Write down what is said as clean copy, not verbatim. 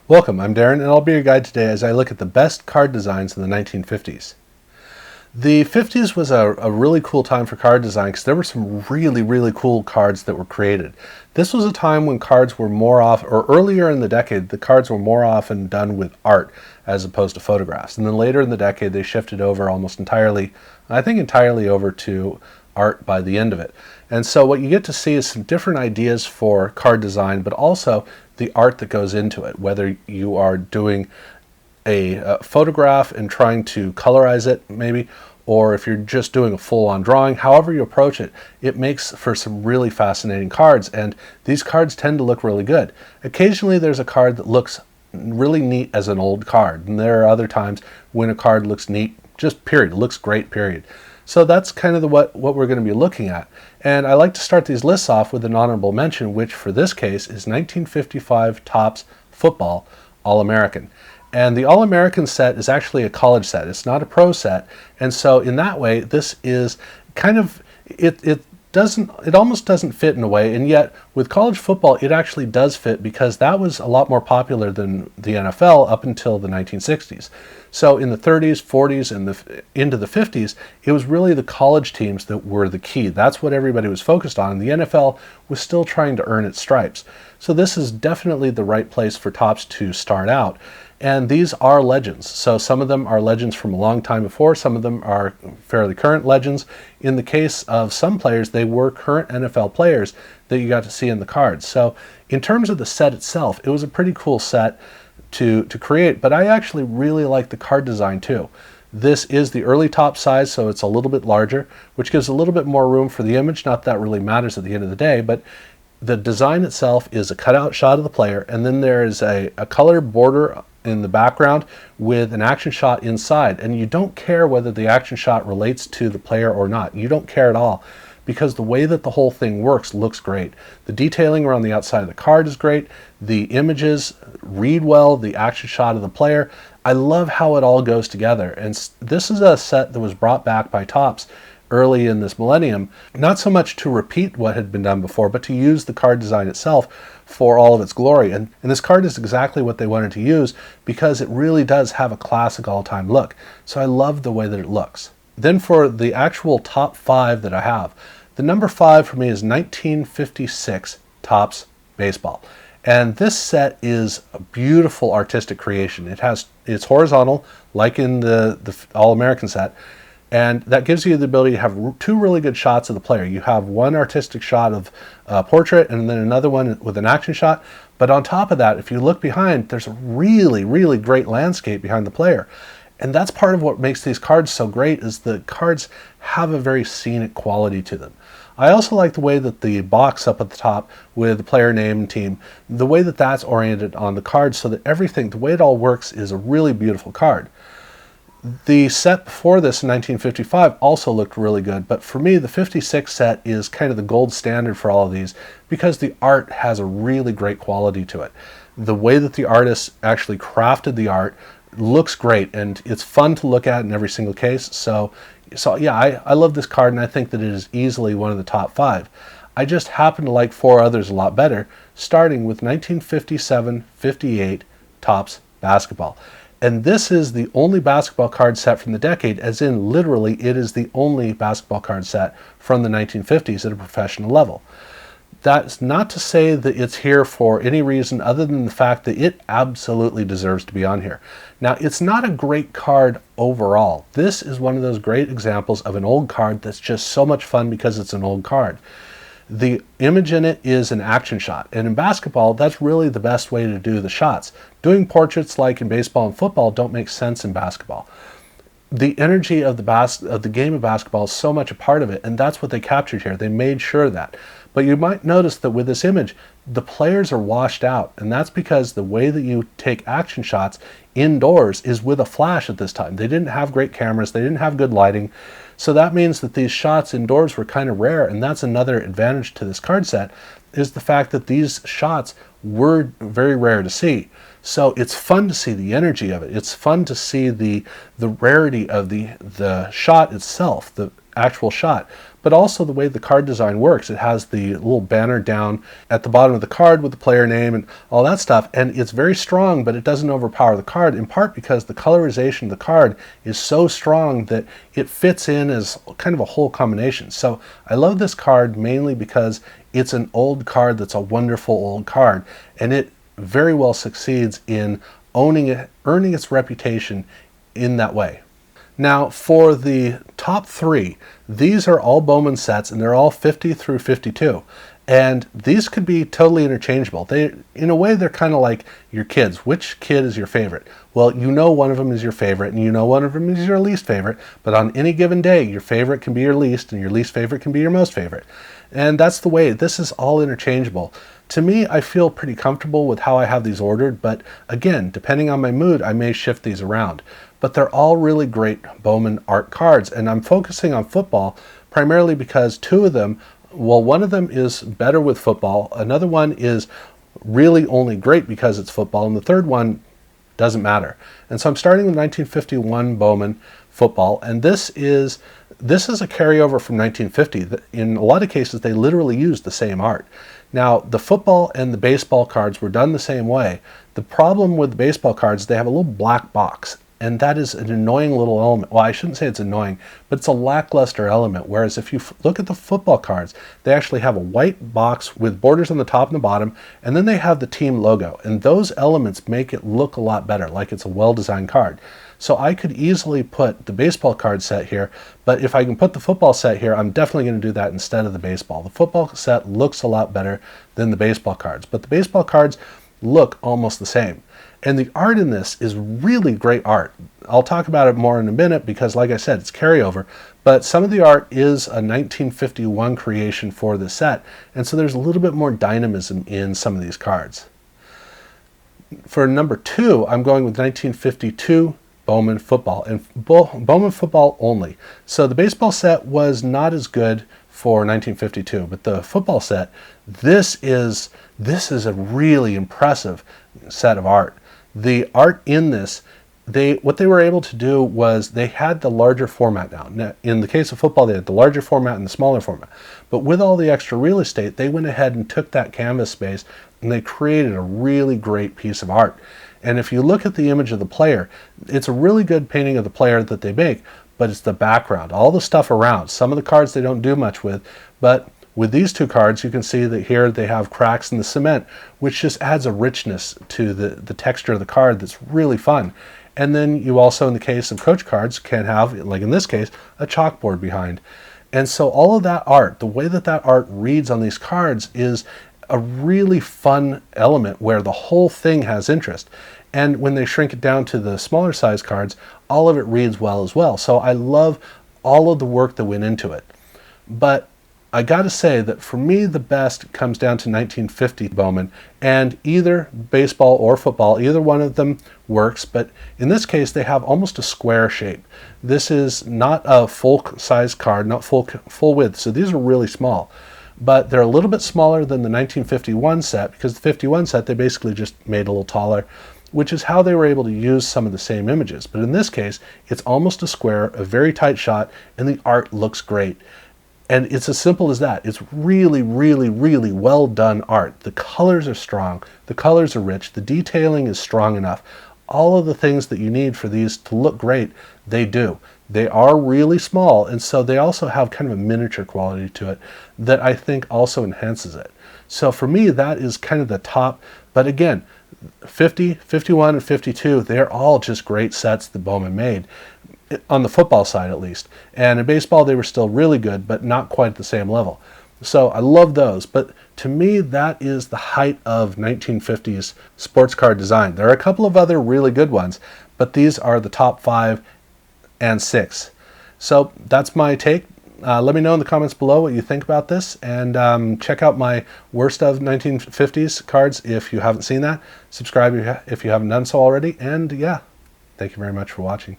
Welcome, I'm Darren, and I'll be your guide today as I look at the best card designs in the 1950s. The 50s was a really cool time for card design because there were some really cool cards that were created. This was a time when cards were or earlier in the decade, the cards were more often done with art as opposed to photographs. And then later in the decade, they shifted over almost entirely, I think entirely over to art by the end of it. And so what you get to see is some different ideas for card design, but also the art that goes into it, whether you are doing a photograph and trying to colorize it maybe, or if you're just doing a full-on drawing. However you approach it, it makes for some really fascinating cards, and these cards tend to look really good. Occasionally there's a card that looks really neat as an old card, and there are other times when a card looks neat, just period, it looks great, period. So that's kind of what we're going to be looking at. And I like to start these lists off with an honorable mention, which for this case is 1955 Topps Football All-American. And the All-American set is actually a college set. It's not a pro set. And so in that way, this is kind of, it almost doesn't fit in a way, and yet with college football it actually does fit because that was a lot more popular than the NFL up until the 1960s. So in the 30s, 40s, and into the 50s, it was really the college teams that were the key. That's what everybody was focused on. The NFL was still trying to earn its stripes. So this is definitely the right place for Topps to start out. And these are legends. So some of them are legends from a long time before. Some of them are fairly current legends. In the case of some players, they were current NFL players that you got to see in the cards. So in terms of the set itself, it was a pretty cool set to create, but I actually really like the card design too. This is the early top size, so it's a little bit larger, which gives a little bit more room for the image. Not that really matters at the end of the day, but the design itself is a cutout shot of the player, and then there is a color border in the background with an action shot inside, and you don't care whether the action shot relates to the player or not. You don't care at all, because the way that the whole thing works looks great. The detailing around the outside of the card is great. The images read well, the action shot of the player. I love how it all goes together. And this is a set that was brought back by Topps early in this millennium, not so much to repeat what had been done before, but to use the card design itself for all of its glory. And this card is exactly what they wanted to use because it really does have a classic all-time look. So I love the way that it looks. Then for the actual top 5 that I have, the number 5 for me is 1956 Topps Baseball. And this set is a beautiful artistic creation. It's horizontal, like in the All-American set, and that gives you the ability to have two really good shots of the player. You have one artistic shot of a portrait and then another one with an action shot. But on top of that, if you look behind, there's a really great landscape behind the player. And that's part of what makes these cards so great, is the cards have a very scenic quality to them. I also like the way that the box up at the top with the player name and team, the way that that's oriented on the card, so that everything, the way it all works, is a really beautiful card. The set before this in 1955 also looked really good, but for me the 56 set is kind of the gold standard for all of these because the art has a really great quality to it. The way that the artists actually crafted the art looks great, and it's fun to look at in every single case. So yeah, I love this card, and I think that it is easily one of the top 5. I just happen to like 4 others a lot better, starting with 1957-58 Topps Basketball. And this is the only basketball card set from the decade, as in literally it is the only basketball card set from the 1950s at a professional level. That's not to say that it's here for any reason other than the fact that it absolutely deserves to be on here. Now, it's not a great card overall. This is one of those great examples of an old card that's just so much fun because it's an old card. The image in it is an action shot, and in basketball, that's really the best way to do the shots. Doing portraits like in baseball and football don't make sense in basketball. The energy of the game of basketball is so much a part of it, and that's what they captured here. They made sure of that. But you might notice that with this image, the players are washed out, and that's because the way that you take action shots indoors is with a flash at this time. They didn't have great cameras, they didn't have good lighting, so that means that these shots indoors were kind of rare, and that's another advantage to this card set, is the fact that these shots were very rare to see. So it's fun to see the energy of it. It's fun to see the rarity of the shot itself, actual shot, but also the way the card design works. It has the little banner down at the bottom of the card with the player name and all that stuff, and it's very strong, but it doesn't overpower the card, in part because the colorization of the card is so strong that it fits in as kind of a whole combination. So I love this card mainly because it's an old card that's a wonderful old card, and it very well succeeds in owning it, earning its reputation in that way. Now for the top three, these are all Bowman sets, and they're all 50 through 52. And these could be totally interchangeable. In a way, they're kind of like your kids. Which kid is your favorite? Well, you know one of them is your favorite, and you know one of them is your least favorite, but on any given day, your favorite can be your least, and your least favorite can be your most favorite. And that's the way, this is all interchangeable. To me, I feel pretty comfortable with how I have these ordered, but again, depending on my mood, I may shift these around. But they're all really great Bowman art cards, and I'm focusing on football primarily because two of them, well, one of them is better with football, another one is really only great because it's football, and the third one doesn't matter. And so I'm starting with 1951 Bowman Football, and this is a carryover from 1950. In a lot of cases, they literally used the same art. Now, the football and the baseball cards were done the same way. The problem with the baseball cards, they have a little black box, and that is an annoying little element. Well, I shouldn't say it's annoying, but it's a lackluster element, whereas if you look at the football cards, they actually have a white box with borders on the top and the bottom, and then they have the team logo, and those elements make it look a lot better, like it's a well-designed card. So I could easily put the baseball card set here, but if I can put the football set here, I'm definitely going to do that instead of the baseball. The football set looks a lot better than the baseball cards, but the baseball cards look almost the same. And the art in this is really great art. I'll talk about it more in a minute because, like I said, it's carryover, but some of the art is a 1951 creation for the set, and so there's a little bit more dynamism in some of these cards. For number two, I'm going with 1952 Bowman Football, and Bowman Football only. So the baseball set was not as good for 1952, but the football set, this is a really impressive set of art. The art in this, what they were able to do was they had the larger format now. Now, in the case of football, they had the larger format and the smaller format. But with all the extra real estate, they went ahead and took that canvas space and they created a really great piece of art. And if you look at the image of the player, it's a really good painting of the player that they make, but it's the background, all the stuff around. Some of the cards they don't do much with, but with these two cards, you can see that here they have cracks in the cement, which just adds a richness to the texture of the card that's really fun. And then you also, in the case of coach cards, can have, like in this case, a chalkboard behind. And so all of that art, the way that art reads on these cards is a really fun element where the whole thing has interest. And when they shrink it down to the smaller size cards, all of it reads well as well. So I love all of the work that went into it. But I gotta say that for me, the best comes down to 1950 Bowman, and either baseball or football, either one of them works, but in this case, they have almost a square shape. This is not a full size card, not full width, so these are really small. But they're a little bit smaller than the 1951 set, because the 51 set, they basically just made a little taller, which is how they were able to use some of the same images. But in this case, it's almost a square, a very tight shot, and the art looks great. And it's as simple as that. It's really, really, really well done art. The colors are strong, the colors are rich, the detailing is strong enough. All of the things that you need for these to look great, they do. They are really small, and so they also have kind of a miniature quality to it that I think also enhances it. So for me, that is kind of the top. But again, 50, 51, and 52, they're all just great sets that Bowman made, on the football side at least. And in baseball, they were still really good, but not quite at the same level. So I love those. But to me, that is the height of 1950s sports card design. There are a couple of other really good ones, but these are the top 5 and 6. So that's my take. Let me know in the comments below what you think about this, and check out my worst of 1950s cards if you haven't seen that. Subscribe if you haven't done so already, and yeah, thank you very much for watching.